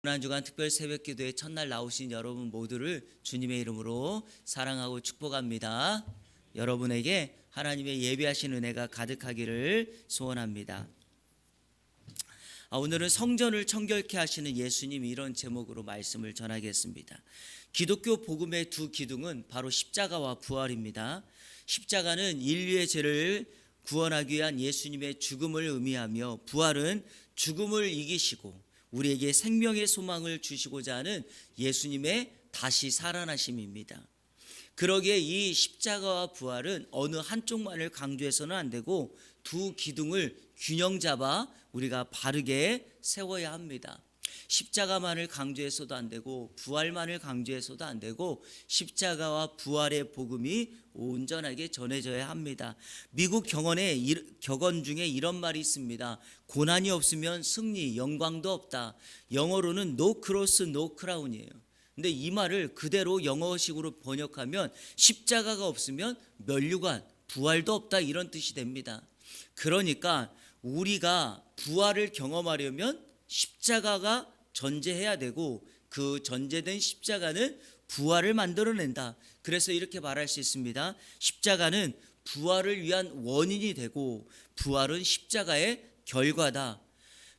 한 주간 특별 새벽 기도회 첫날 나오신 여러분 모두를 주님의 이름으로 사랑하고 축복합니다. 여러분에게 하나님의 예비하신 은혜가 가득하기를 소원합니다. 오늘은 성전을 청결케 하시는 예수님, 이런 제목으로 말씀을 전하겠습니다. 기독교 복음의 두 기둥은 바로 십자가와 부활입니다. 십자가는 인류의 죄를 구원하기 위한 예수님의 죽음을 의미하며, 부활은 죽음을 이기시고 우리에게 생명의 소망을 주시고자 하는 예수님의 다시 살아나심입니다. 그러기에 이 십자가와 부활은 어느 한쪽만을 강조해서는 안 되고 두 기둥을 균형 잡아 우리가 바르게 세워야 합니다. 십자가만을 강조해서도 안 되고 부활만을 강조해서도 안 되고 십자가와 부활의 복음이 온전하게 전해져야 합니다. 미국 격언 중에 이런 말이 있습니다. 고난이 없으면 승리, 영광도 없다. 영어로는 No cross, no crown이에요. 근데 이 말을 그대로 영어식으로 번역하면 십자가가 없으면 면류관, 부활도 없다, 이런 뜻이 됩니다. 그러니까 우리가 부활을 경험하려면 십자가가 전제해야 되고, 그 전제된 십자가는 부활을 만들어낸다. 그래서 이렇게 말할 수 있습니다. 십자가는 부활을 위한 원인이 되고 부활은 십자가의 결과다.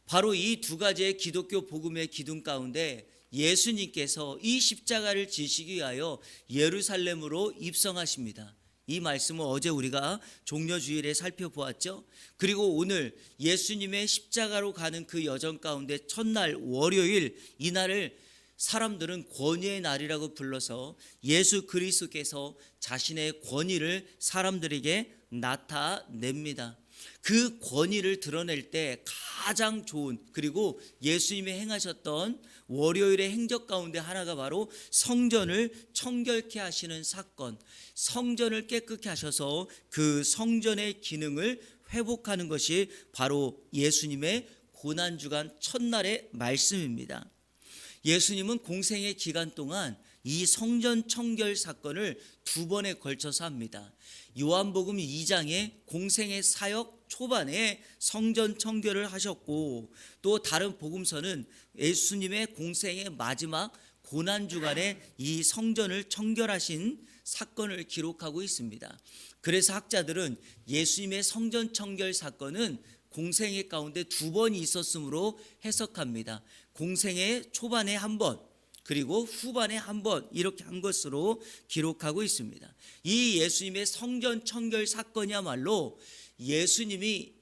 바로 이 두 가지의 기독교 복음의 기둥 가운데 예수님께서 이 십자가를 지시기 위하여 예루살렘으로 입성하십니다. 이 말씀은 어제 우리가 종려주일에 살펴보았죠. 그리고 오늘 예수님의 십자가로 가는 그 여정 가운데 첫날 월요일, 이날을 사람들은 권위의 날이라고 불러서 예수 그리스도께서 자신의 권위를 사람들에게 나타냅니다. 그 권위를 드러낼 때 가장 좋은, 그리고 예수님이 행하셨던 월요일의 행적 가운데 하나가 바로 성전을 청결케 하시는 사건, 성전을 깨끗게 하셔서 그 성전의 기능을 회복하는 것이 바로 예수님의 고난주간 첫날의 말씀입니다. 예수님은 공생의 기간 동안 이 성전 청결 사건을 두 번에 걸쳐서 합니다. 요한복음 2장에 공생의 사역 초반에 성전 청결을 하셨고, 또 다른 복음서는 예수님의 공생의 마지막 고난주간에 이 성전을 청결하신 사건을 기록하고 있습니다. 그래서 학자들은 예수님의 성전 청결 사건은 공생애 가운데 두 번이 있었으므로 해석합니다. 공생애 초반에 한 번, 그리고 후반에 한 번, 이렇게 한 것으로 기록하고 있습니다. 이 예수님의 성전 청결 사건이야말로 예수님이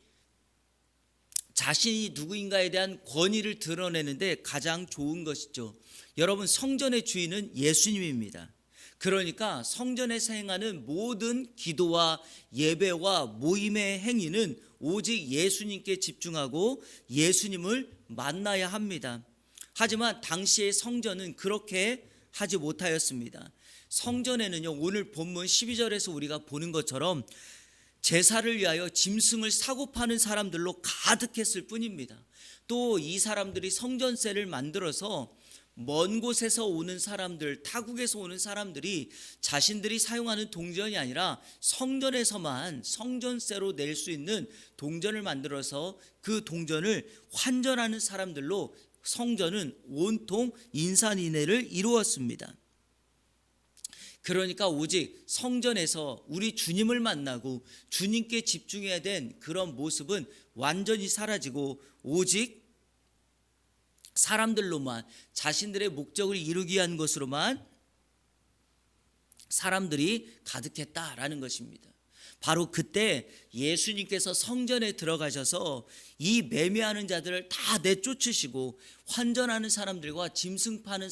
자신이 누구인가에 대한 권위를 드러내는데 가장 좋은 것이죠. 여러분, 성전의 주인은 예수님입니다. 그러니까 성전에서 행하는 모든 기도와 예배와 모임의 행위는 오직 예수님께 집중하고 예수님을 만나야 합니다. 하지만 당시의 성전은 그렇게 하지 못하였습니다. 성전에는요, 오늘 본문 12절에서 우리가 보는 것처럼 제사를 위하여 짐승을 사고 파는 사람들로 가득했을 뿐입니다. 또 이 사람들이 성전세를 만들어서 먼 곳에서 오는 사람들, 타국에서 오는 사람들이 자신들이 사용하는 동전이 아니라 성전에서만 성전세로 낼 수 있는 동전을 만들어서 그 동전을 환전하는 사람들로 성전은 온통 인산인해를 이루었습니다. 그러니까 오직 성전에서 우리 주님을 만나고 주님께 집중해야 된 그런 모습은 완전히 사라지고 오직 사람들로만, 자신들의 목적을 이루기 위한 것으로만 사람들이 가득했다라는 것입니다. 바로 그때 예수님께서 성전에 들어가셔서 이 매매하는 자들을 다 내쫓으시고 환전하는 사람들과 짐승 파는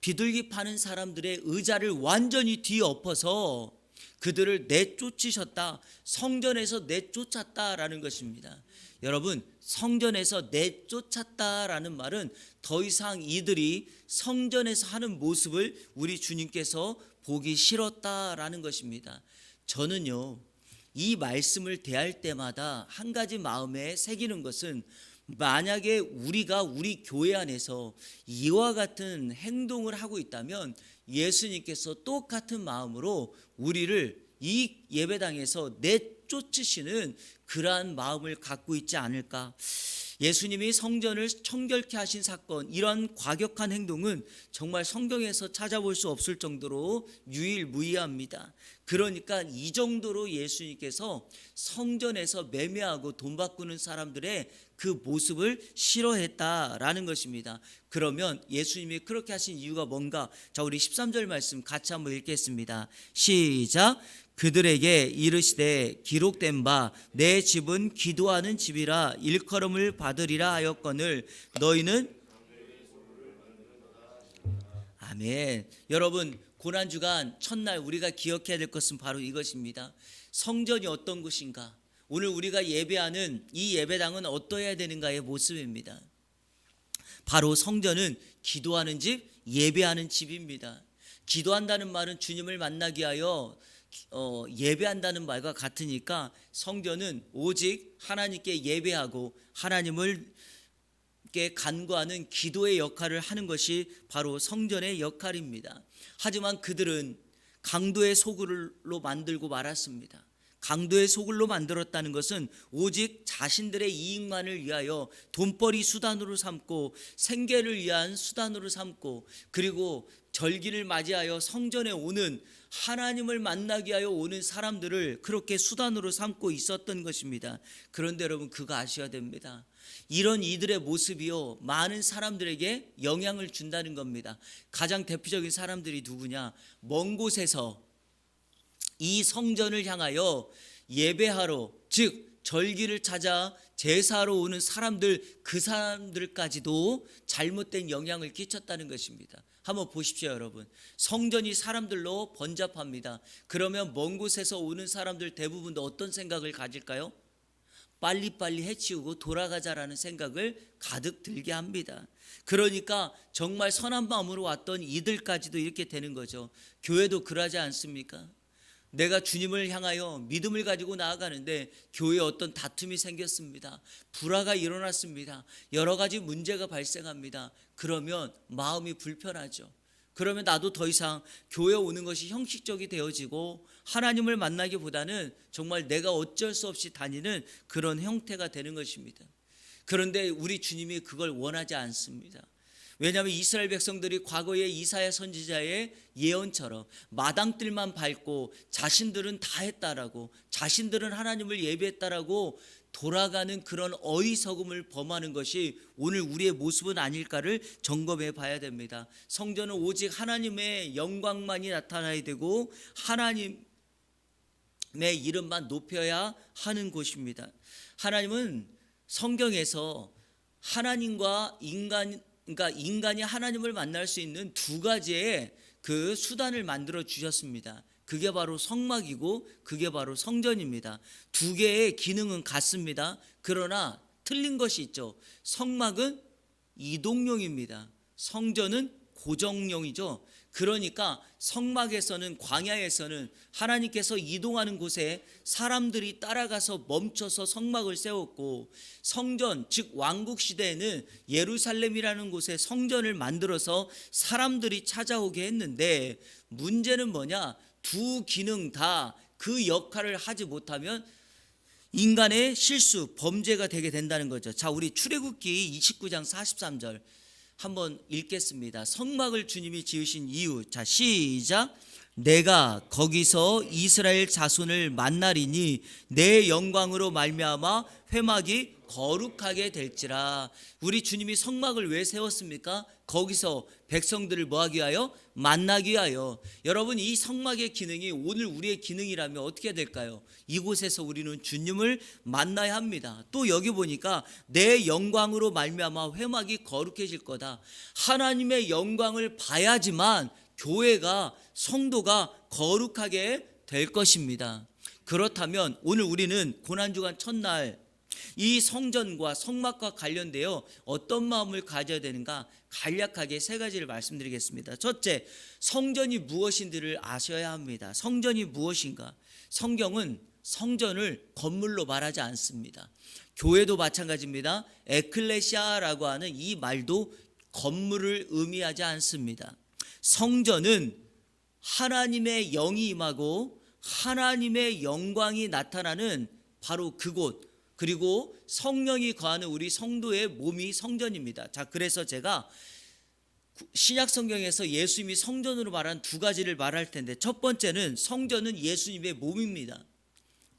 비둘기 파는 사람들의 의자를 완전히 뒤엎어서 그들을 내쫓으셨다, 성전에서 내쫓았다라는 것입니다. 여러분, 성전에서 내쫓았다라는 말은 더 이상 이들이 성전에서 하는 모습을 우리 주님께서 보기 싫었다라는 것입니다. 저는요, 이 말씀을 대할 때마다 한 가지 마음에 새기는 것은, 만약에 우리가 우리 교회 안에서 이와 같은 행동을 하고 있다면 예수님께서 똑같은 마음으로 우리를 이 예배당에서 내쫓으시는 그러한 마음을 갖고 있지 않을까. 예수님이 성전을 청결케 하신 사건, 이런 과격한 행동은 정말 성경에서 찾아볼 수 없을 정도로 유일무이합니다. 그러니까 이 정도로 예수님께서 성전에서 매매하고 돈 바꾸는 사람들의 그 모습을 싫어했다라는 것입니다. 그러면 예수님이 그렇게 하신 이유가 뭔가? 자, 우리 13절 말씀 같이 한번 읽겠습니다. 시작. 그들에게 이르시되 기록된 바 내 집은 기도하는 집이라 일컬음을 받으리라 하였거늘 너희는 아멘. 여러분, 고난주간 첫날 우리가 기억해야 될 것은 바로 이것입니다. 성전이 어떤 곳인가? 오늘 우리가 예배하는 이 예배당은 어떠해야 되는가의 모습입니다. 바로 성전은 기도하는 집, 예배하는 집입니다. 기도한다는 말은 주님을 만나기 위하여 예배한다는 말과 같으니까 성전은 오직 하나님께 예배하고 하나님을 간구하는 기도의 역할을 하는 것이 바로 성전의 역할입니다. 하지만 그들은 강도의 소굴로 만들고 말았습니다. 강도의 소굴로 만들었다는 것은 오직 자신들의 이익만을 위하여 돈벌이 수단으로 삼고 생계를 위한 수단으로 삼고, 그리고 절기를 맞이하여 성전에 오는 하나님을 만나기 위하여 오는 사람들을 그렇게 수단으로 삼고 있었던 것입니다. 그런데 여러분, 그거 아셔야 됩니다. 이런 이들의 모습이요, 많은 사람들에게 영향을 준다는 겁니다. 가장 대표적인 사람들이 누구냐? 먼 곳에서 이 성전을 향하여 예배하러, 즉 절기를 찾아 제사하러 오는 사람들, 그 사람들까지도 잘못된 영향을 끼쳤다는 것입니다. 한번 보십시오, 여러분. 성전이 사람들로 번잡합니다. 그러면 먼 곳에서 오는 사람들 대부분도 어떤 생각을 가질까요? 빨리빨리 해치우고 돌아가자라는 생각을 가득 들게 합니다. 그러니까 정말 선한 마음으로 왔던 이들까지도 이렇게 되는 거죠. 교회도 그러지 않습니까? 내가 주님을 향하여 믿음을 가지고 나아가는데 교회에 어떤 다툼이 생겼습니다. 불화가 일어났습니다. 여러 가지 문제가 발생합니다. 그러면 마음이 불편하죠. 그러면 나도 더 이상 교회에 오는 것이 형식적이 되어지고 하나님을 만나기보다는 정말 내가 어쩔 수 없이 다니는 그런 형태가 되는 것입니다. 그런데 우리 주님이 그걸 원하지 않습니다. 왜냐하면 이스라엘 백성들이 과거에 이사야 선지자의 예언처럼 마당들만 밟고 자신들은 다 했다라고, 자신들은 하나님을 예배했다라고 돌아가는 그런 어리석음을 범하는 것이 오늘 우리의 모습은 아닐까를 점검해 봐야 됩니다. 성전은 오직 하나님의 영광만이 나타나야 되고 하나님의 이름만 높여야 하는 곳입니다. 하나님은 성경에서 하나님과 그러니까 인간이 하나님을 만날 수 있는 두 가지의 그 수단을 만들어 주셨습니다. 그게 바로 성막이고 그게 바로 성전입니다. 두 개의 기능은 같습니다. 그러나 틀린 것이 있죠. 성막은 이동용입니다. 성전은 고정용이죠. 그러니까 성막에서는, 광야에서는 하나님께서 이동하는 곳에 사람들이 따라가서 멈춰서 성막을 세웠고, 성전 즉 왕국 시대에는 예루살렘이라는 곳에 성전을 만들어서 사람들이 찾아오게 했는데, 문제는 뭐냐? 두 기능 다 그 역할을 하지 못하면 인간의 실수, 범죄가 되게 된다는 거죠. 자, 우리 출애굽기 29장 43절 한번 읽겠습니다. 성막을 주님이 지으신 이유. 자, 시작. 내가 거기서 이스라엘 자손을 만나리니 내 영광으로 말미암아 회막이 거룩하게 될지라. 우리 주님이 성막을 왜 세웠습니까? 거기서 백성들을 뭐하기 위하여? 만나기 위하여. 여러분, 이 성막의 기능이 오늘 우리의 기능이라면 어떻게 될까요? 이곳에서 우리는 주님을 만나야 합니다. 또 여기 보니까 내 영광으로 말미암아 회막이 거룩해질 거다. 하나님의 영광을 봐야지만 교회가, 성도가 거룩하게 될 것입니다. 그렇다면 오늘 우리는 고난주간 첫날 이 성전과 성막과 관련되어 어떤 마음을 가져야 되는가? 간략하게 세 가지를 말씀드리겠습니다. 첫째, 성전이 무엇인지를 아셔야 합니다. 성전이 무엇인가? 성경은 성전을 건물로 말하지 않습니다. 교회도 마찬가지입니다. 에클레시아라고 하는 이 말도 건물을 의미하지 않습니다. 성전은 하나님의 영이 임하고 하나님의 영광이 나타나는 바로 그곳, 그리고 성령이 거하는 우리 성도의 몸이 성전입니다. 자, 그래서 제가 신약 성경에서 예수님이 성전으로 말한 두 가지를 말할 텐데, 첫 번째는 성전은 예수님의 몸입니다.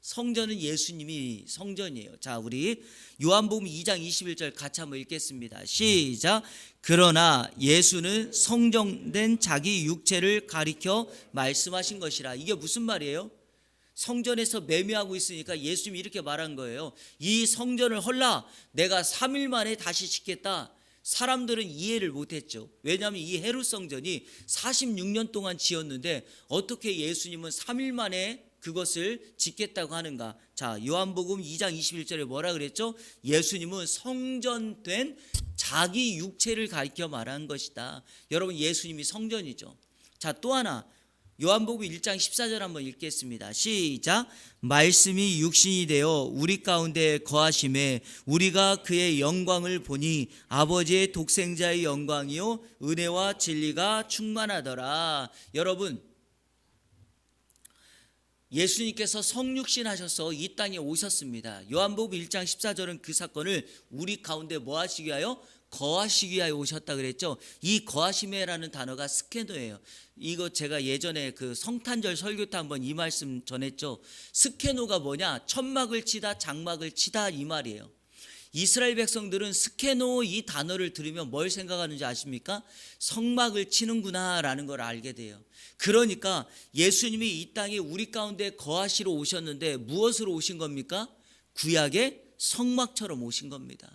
성전은 예수님이 성전이에요. 자, 우리 요한복음 2장 21절 같이 한번 읽겠습니다. 시작. 그러나 예수는 성전된 자기 육체를 가리켜 말씀하신 것이라. 이게 무슨 말이에요? 성전에서 매매하고 있으니까 예수님이 이렇게 말한 거예요. 이 성전을 헐라 내가 3일 만에 다시 짓겠다. 사람들은 이해를 못했죠. 왜냐하면 이 헤롯 성전이 46년 동안 지었는데 어떻게 예수님은 3일 만에 그것을 짓겠다고 하는가? 자, 요한복음 2장 21절에 뭐라 그랬죠? 예수님은 성전된 자기 육체를 가리켜 말한 것이다. 여러분, 예수님이 성전이죠. 자, 또 하나 요한복음 1장 14절 한번 읽겠습니다. 시작. 말씀이 육신이 되어 우리 가운데 거하심에 우리가 그의 영광을 보니 아버지의 독생자의 영광이요 은혜와 진리가 충만하더라. 여러분, 예수님께서 성육신 하셔서 이 땅에 오셨습니다. 요한복음 1장 14절은 그 사건을 우리 가운데 뭐 하시기 위하여? 거하시기 위하여 오셨다 그랬죠. 이 거하심에라는 단어가 스케노예요. 이거 제가 예전에 그 성탄절 설교 때 한번 이 말씀 전했죠. 스케노가 뭐냐? 천막을 치다 장막을 치다 이 말이에요. 이스라엘 백성들은 스케노 이 단어를 들으면 뭘 생각하는지 아십니까? 성막을 치는구나 라는 걸 알게 돼요. 그러니까 예수님이 이 땅에 우리 가운데 거하시러 오셨는데 무엇으로 오신 겁니까? 구약의 성막처럼 오신 겁니다.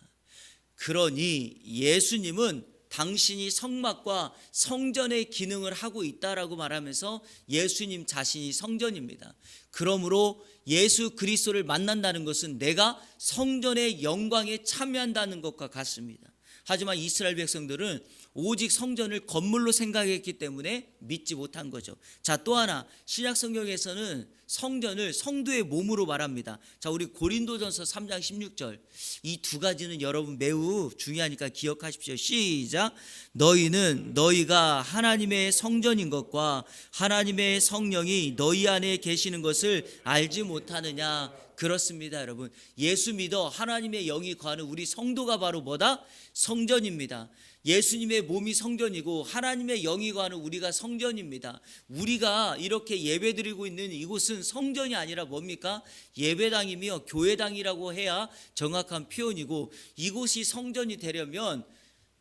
그러니 예수님은 당신이 성막과 성전의 기능을 하고 있다라고 말하면서 예수님 자신이 성전입니다. 그러므로 예수 그리스도를 만난다는 것은 내가 성전의 영광에 참여한다는 것과 같습니다. 하지만 이스라엘 백성들은 오직 성전을 건물로 생각했기 때문에 믿지 못한 거죠. 자, 또 하나 신약 성경에서는 성전을 성도의 몸으로 말합니다. 자, 우리 고린도전서 3장 16절 이 두 가지는 여러분 매우 중요하니까 기억하십시오. 시작. 너희는 너희가 하나님의 성전인 것과 하나님의 성령이 너희 안에 계시는 것을 알지 못하느냐. 그렇습니다, 여러분. 예수 믿어 하나님의 영이 거하는 우리 성도가 바로 뭐다? 성전입니다. 예수님의 몸이 성전이고 하나님의 영이 거하는 우리가 성전입니다. 우리가 이렇게 예배드리고 있는 이곳은 성전이 아니라 뭡니까? 예배당이며 교회당이라고 해야 정확한 표현이고, 이곳이 성전이 되려면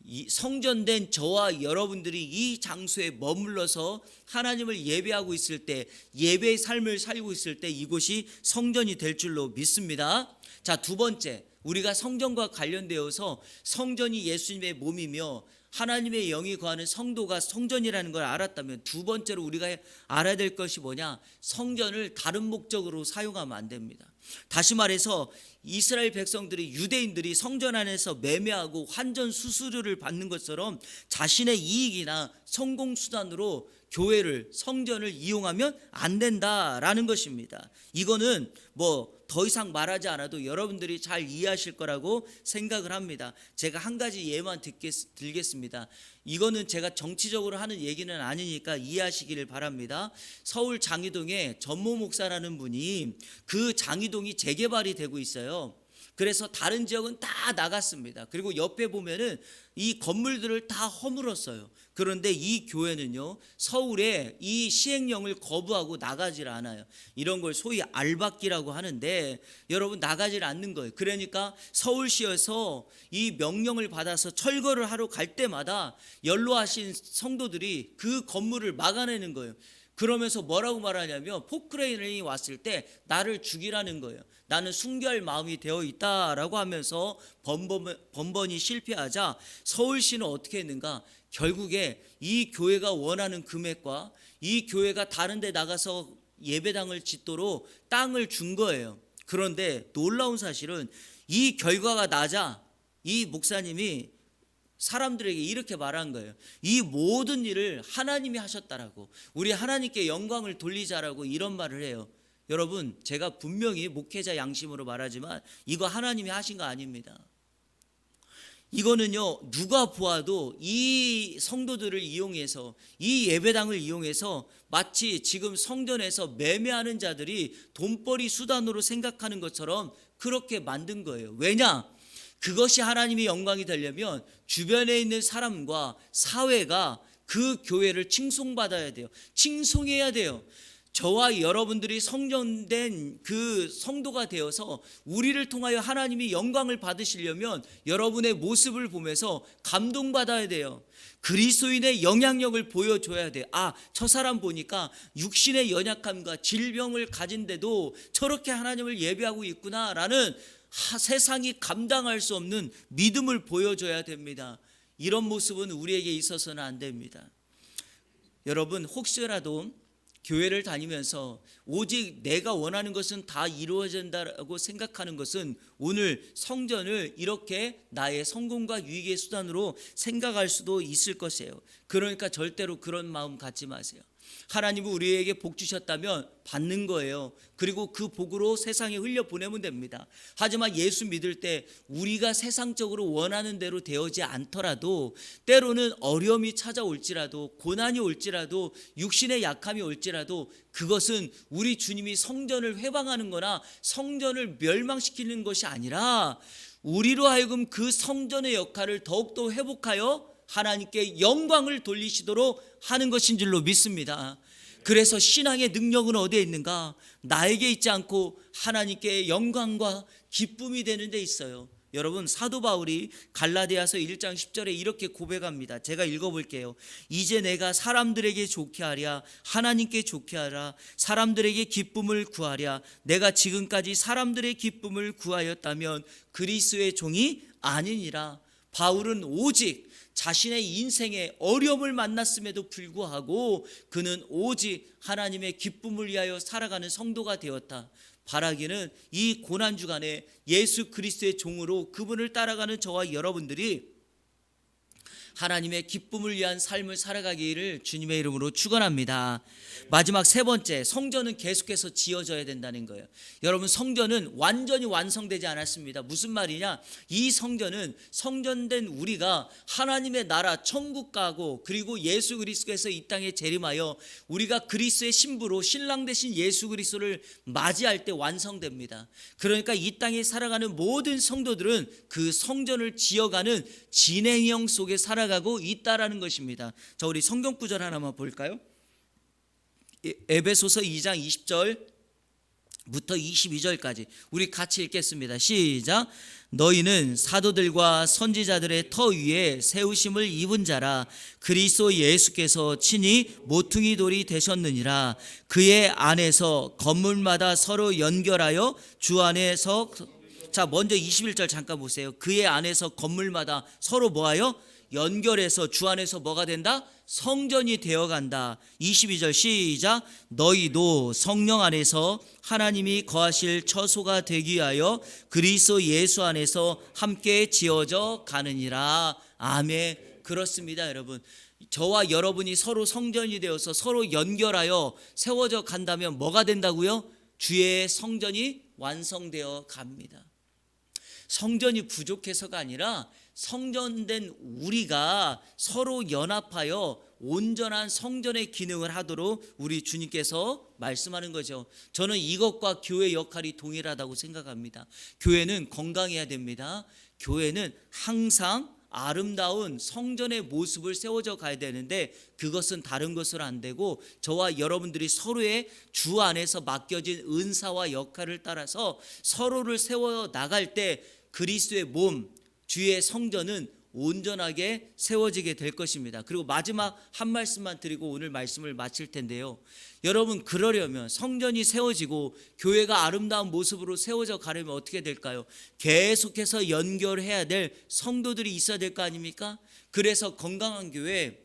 이 성전된 저와 여러분들이 이 장소에 머물러서 하나님을 예배하고 있을 때, 예배의 삶을 살고 있을 때 이곳이 성전이 될 줄로 믿습니다. 자, 두 번째, 우리가 성전과 관련되어서 성전이 예수님의 몸이며 하나님의 영이 거하는 성도가 성전이라는 걸 알았다면, 두 번째로 우리가 알아야 될 것이 뭐냐? 성전을 다른 목적으로 사용하면 안 됩니다. 다시 말해서 이스라엘 백성들이, 유대인들이 성전 안에서 매매하고 환전 수수료를 받는 것처럼 자신의 이익이나 성공 수단으로 교회를, 성전을 이용하면 안 된다라는 것입니다. 이거는 뭐 더 이상 말하지 않아도 여러분들이 잘 이해하실 거라고 생각을 합니다. 제가 한 가지 예만 들겠습니다. 이거는 제가 정치적으로 하는 얘기는 아니니까 이해하시기를 바랍니다. 서울 장이동에 전모 목사라는 분이, 그 장이동이 재개발이 되고 있어요. 그래서 다른 지역은 다 나갔습니다. 그리고 옆에 보면은 이 건물들을 다 허물었어요. 그런데 이 교회는요, 서울에 이 시행령을 거부하고 나가질 않아요. 이런 걸 소위 알박기라고 하는데, 여러분 나가질 않는 거예요. 그러니까 서울시에서 이 명령을 받아서 철거를 하러 갈 때마다 연로하신 성도들이 그 건물을 막아내는 거예요. 그러면서 뭐라고 말하냐면, 포크레인이 왔을 때 나를 죽이라는 거예요. 나는 순교할 마음이 되어 있다라고 하면서 번번이 실패하자 서울시는 어떻게 했는가? 결국에 이 교회가 원하는 금액과 이 교회가 다른 데 나가서 예배당을 짓도록 땅을 준 거예요. 그런데 놀라운 사실은 이 결과가 나자 이 목사님이 사람들에게 이렇게 말한 거예요. 이 모든 일을 하나님이 하셨다라고, 우리 하나님께 영광을 돌리자라고 이런 말을 해요. 여러분, 제가 분명히 목회자 양심으로 말하지만 이거 하나님이 하신 거 아닙니다. 이거는요, 누가 보아도 이 성도들을 이용해서, 이 예배당을 이용해서 마치 지금 성전에서 매매하는 자들이 돈벌이 수단으로 생각하는 것처럼 그렇게 만든 거예요. 왜냐? 그것이 하나님의 영광이 되려면 주변에 있는 사람과 사회가 그 교회를 칭송받아야 돼요. 칭송해야 돼요. 저와 여러분들이 성전된 그 성도가 되어서 우리를 통하여 하나님이 영광을 받으시려면 여러분의 모습을 보면서 감동받아야 돼요. 그리스도인의 영향력을 보여줘야 돼요. 저 사람 보니까 육신의 연약함과 질병을 가진데도 저렇게 하나님을 예배하고 있구나라는 세상이 감당할 수 없는 믿음을 보여줘야 됩니다. 이런 모습은 우리에게 있어서는 안 됩니다. 여러분, 혹시라도 교회를 다니면서 오직 내가 원하는 것은 다 이루어진다고 생각하는 것은 오늘 성전을 이렇게 나의 성공과 유익의 수단으로 생각할 수도 있을 것이에요. 그러니까 절대로 그런 마음 갖지 마세요. 하나님은 우리에게 복 주셨다면 받는 거예요. 그리고 그 복으로 세상에 흘려보내면 됩니다. 하지만 예수 믿을 때 우리가 세상적으로 원하는 대로 되어지 않더라도 때로는 어려움이 찾아올지라도 고난이 올지라도 육신의 약함이 올지라도 그것은 우리 주님이 성전을 회방하는 거나 성전을 멸망시키는 것이 아니라 우리로 하여금 그 성전의 역할을 더욱더 회복하여 하나님께 영광을 돌리시도록 하는 것인 줄로 믿습니다. 그래서 신앙의 능력은 어디에 있는가? 나에게 있지 않고 하나님께 영광과 기쁨이 되는 데 있어요. 여러분, 사도 바울이 갈라디아서 1장 10절에 이렇게 고백합니다. 제가 읽어볼게요. 이제 내가 사람들에게 좋게 하랴 하나님께 좋게 하라 사람들에게 기쁨을 구하랴 내가 지금까지 사람들의 기쁨을 구하였다면 그리스도의 종이 아니니라. 바울은 오직 자신의 인생에 어려움을 만났음에도 불구하고 그는 오직 하나님의 기쁨을 위하여 살아가는 성도가 되었다. 바라기는 이 고난주간에 예수 그리스도의 종으로 그분을 따라가는 저와 여러분들이 하나님의 기쁨을 위한 삶을 살아가기를 주님의 이름으로 축원합니다. 마지막 세 번째, 성전은 계속해서 지어져야 된다는 거예요. 여러분, 성전은 완전히 완성되지 않았습니다. 무슨 말이냐? 이 성전은 성전된 우리가 하나님의 나라 천국 가고 그리고 예수 그리스도께서 이 땅에 재림하여 우리가 그리스도의 신부로 신랑 되신 예수 그리스도를 맞이할 때 완성됩니다. 그러니까 이 땅에 살아가는 모든 성도들은 그 성전을 지어가는 진행형 속에 살아가고 있다라는 것입니다. 자, 우리 성경 구절 하나만 볼까요? 에베소서 2장 20절부터 22절까지 우리 같이 읽겠습니다. 시작. 너희는 사도들과 선지자들의 터 위에 세우심을 입은 자라. 그리스도 예수께서 친히 모퉁이 돌이 되셨느니라. 그의 안에서 건물마다 서로 연결하여 주 안에서, 자, 먼저 21절 잠깐 보세요. 그의 안에서 건물마다 서로 뭐하여? 연결해서 주 안에서 뭐가 된다? 성전이 되어간다. 22절 시작. 너희도 성령 안에서 하나님이 거하실 처소가 되기 위하여 그리스도 예수 안에서 함께 지어져 가느니라. 아멘. 그렇습니다, 여러분. 저와 여러분이 서로 성전이 되어서 서로 연결하여 세워져 간다면 뭐가 된다고요? 주의 성전이 완성되어 갑니다. 성전이 부족해서가 아니라 성전된 우리가 서로 연합하여 온전한 성전의 기능을 하도록 우리 주님께서 말씀하는 거죠. 저는 이것과 교회 역할이 동일하다고 생각합니다. 교회는 건강해야 됩니다. 교회는 항상 아름다운 성전의 모습을 세워져 가야 되는데 그것은 다른 것으로 안 되고 저와 여러분들이 서로의 주 안에서 맡겨진 은사와 역할을 따라서 서로를 세워 나갈 때 그리스도의 몸, 주의 성전은 온전하게 세워지게 될 것입니다. 그리고 마지막 한 말씀만 드리고 오늘 말씀을 마칠 텐데요. 여러분, 그러려면 성전이 세워지고 교회가 아름다운 모습으로 세워져 가려면 어떻게 될까요? 계속해서 연결해야 될 성도들이 있어야 될 거 아닙니까? 그래서 건강한 교회,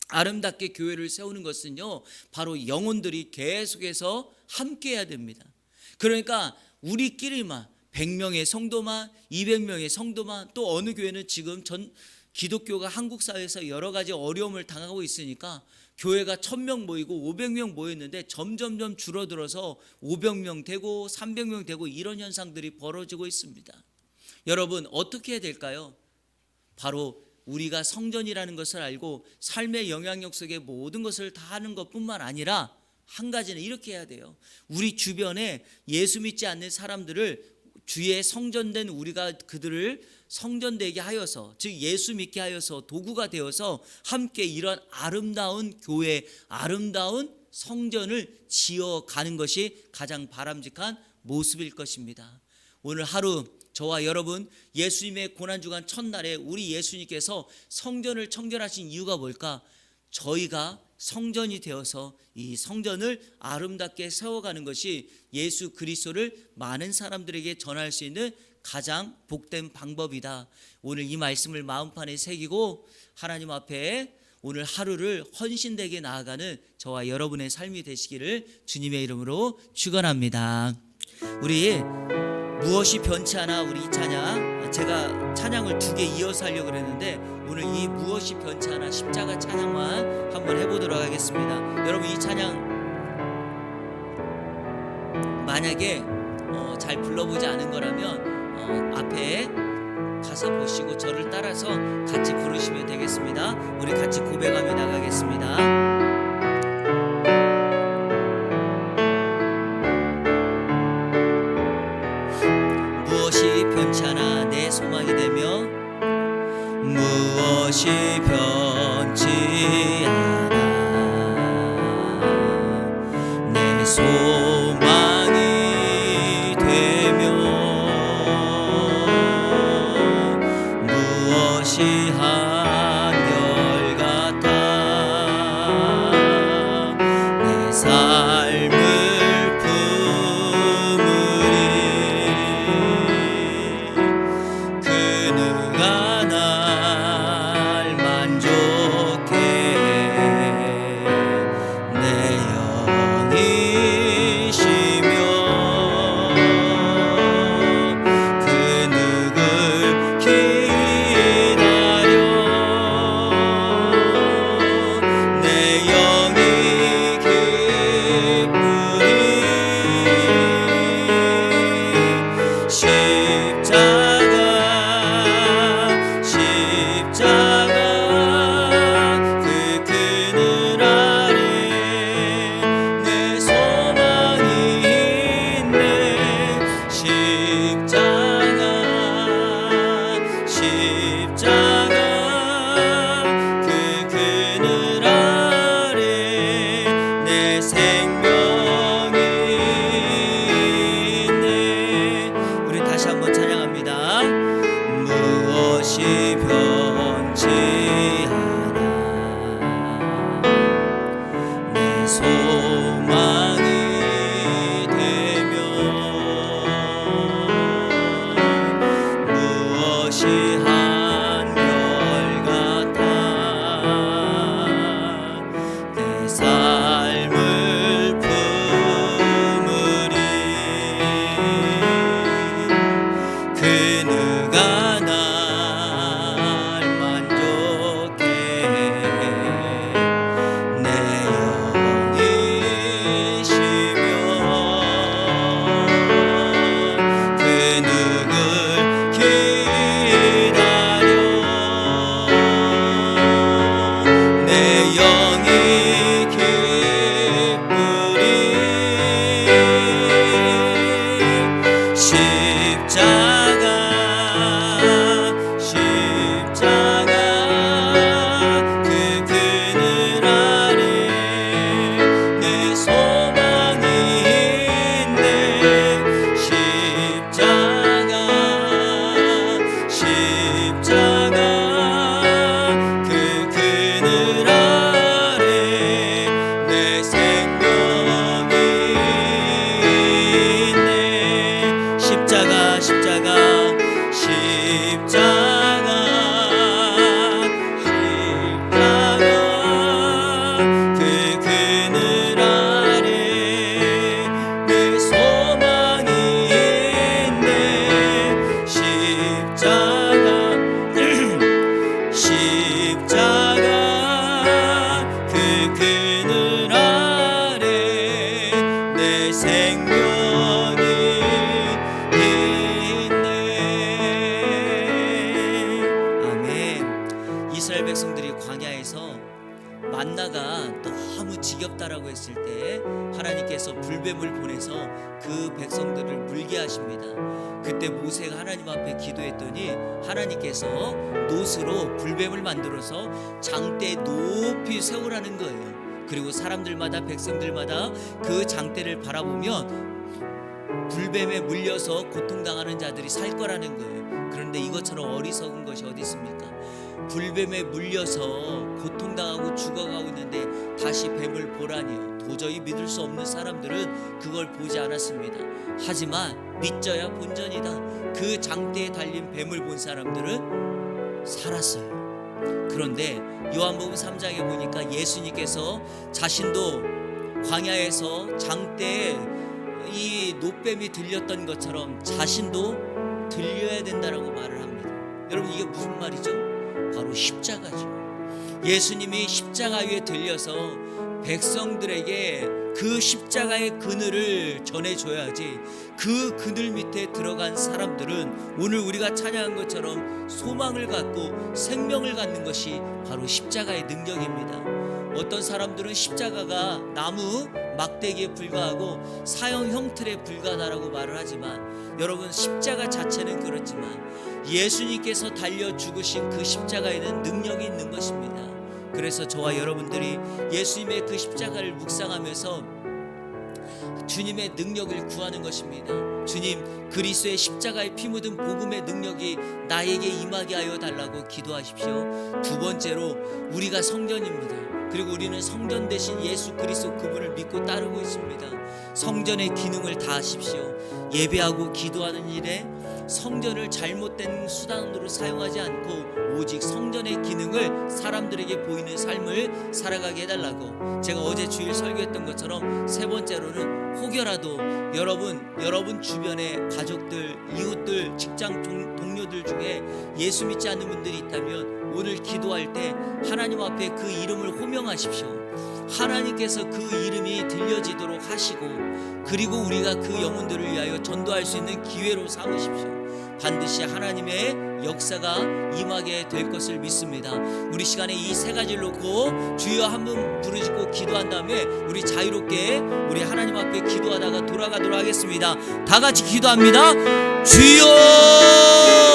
아름답게 교회를 세우는 것은요, 바로 영혼들이 계속해서 함께 해야 됩니다. 그러니까 우리끼리만 100명의 성도만, 200명의 성도만, 또 어느 교회는 지금 기독교가 한국 사회에서 여러 가지 어려움을 당하고 있으니까 교회가 1000명 모이고 500명 모였는데 점점점 줄어들어서 500명 되고 300명 되고 이런 현상들이 벌어지고 있습니다. 여러분, 어떻게 해야 될까요? 바로 우리가 성전이라는 것을 알고 삶의 영향력 속에 모든 것을 다 하는 것뿐만 아니라 한 가지는 이렇게 해야 돼요. 우리 주변에 예수 믿지 않는 사람들을 주의 성전된 우리가 그들을 성전되게 하여서, 즉 예수 믿게 하여서 도구가 되어서 함께 이런 아름다운 교회, 아름다운 성전을 지어가는 것이 가장 바람직한 모습일 것입니다. 오늘 하루 저와 여러분, 예수님의 고난주간 첫날에 우리 예수님께서 성전을 청결하신 이유가 뭘까? 저희가 성전이 되어서 이 성전을 아름답게 세워가는 것이 예수 그리스도를 많은 사람들에게 전할 수 있는 가장 복된 방법이다. 오늘 이 말씀을 마음판에 새기고 하나님 앞에 오늘 하루를 헌신되게 나아가는 저와 여러분의 삶이 되시기를 주님의 이름으로 축원합니다. 우리 무엇이 변치 않아, 우리 이 찬양, 제가 찬양을 2개 이어서 하려고 그랬는데 오늘 이 무엇이 변치 않아 십자가 찬양만 한번 해보도록 하겠습니다. 여러분, 이 찬양 만약에 잘 불러보지 않은 거라면 앞에 가사 보시고 저를 따라서 같이 부르시면 되겠습니다. 우리 같이 고백하며 나가겠습니다. 무엇이 변치 않아 내 소망이 되며, 무엇이 변치 않아 내 소망이 되며, 무엇이 한결같아 내 삶을 지겹다라고 했을 때 하나님께서 불뱀을 보내서 그 백성들을 물게 하십니다. 그때 모세가 하나님 앞에 기도했더니 하나님께서 놋으로 불뱀을 만들어서 장대에 높이 세우라는 거예요. 그리고 사람들마다 백성들마다 그 장대를 바라보면 불뱀에 물려서 고통당하는 자들이 살 거라는 거예요. 그런데 이것처럼 어리석은 것이 어디 있습니까? 불뱀에 물려서 고통당하고 죽어가고 있는데 다시 뱀을 보라니요. 도저히 믿을 수 없는 사람들은 그걸 보지 않았습니다. 하지만 믿져야 본전이다. 그 장대에 달린 뱀을 본 사람들은 살았어요. 그런데 요한복음 3장에 보니까 예수님께서 자신도 광야에서 장대에 이 놋뱀이 들렸던 것처럼 자신도 들려야 된다라고 말을 합니다. 여러분, 이게 무슨 말이죠? 바로 십자가죠. 예수님이 십자가 위에 들려서 백성들에게 그 십자가의 그늘을 전해줘야지 그 그늘 밑에 들어간 사람들은 오늘 우리가 찬양한 것처럼 소망을 갖고 생명을 갖는 것이 바로 십자가의 능력입니다. 어떤 사람들은 십자가가 나무 막대기에 불과하고 사형 형틀에 불과하다라고 말을 하지만 여러분, 십자가 자체는 그렇지만 예수님께서 달려 죽으신 그 십자가에는 능력이 있는 것입니다. 그래서 저와 여러분들이 예수님의 그 십자가를 묵상하면서 주님의 능력을 구하는 것입니다. 주님, 그리스도의 십자가에 피 묻은 복음의 능력이 나에게 임하게 하여 달라고 기도하십시오. 두 번째로, 우리가 성전입니다. 그리고 우리는 성전 대신 예수 그리스도 그분을 믿고 따르고 있습니다. 성전의 기능을 다하십시오. 예배하고 기도하는 일에 성전을 잘못된 수단으로 사용하지 않고 오직 성전의 기능을 사람들에게 보이는 삶을 살아가게 해달라고. 제가 어제 주일 설교했던 것처럼 세 번째로는 혹여라도 여러분 주변의 가족들, 이웃들, 직장 동료들 중에 예수 믿지 않는 분들이 있다면 오늘 기도할 때 하나님 앞에 그 이름을 호명하십시오. 하나님께서 그 이름이 들려지도록 하시고, 그리고 우리가 그 영혼들을 위하여 전도할 수 있는 기회로 삼으십시오. 반드시 하나님의 역사가 임하게 될 것을 믿습니다. 우리 시간에 이 세 가지를 놓고 주여 한번 부르짖고 기도한 다음에 우리 자유롭게 우리 하나님 앞에 기도하다가 돌아가도록 하겠습니다. 다 같이 기도합니다. 주여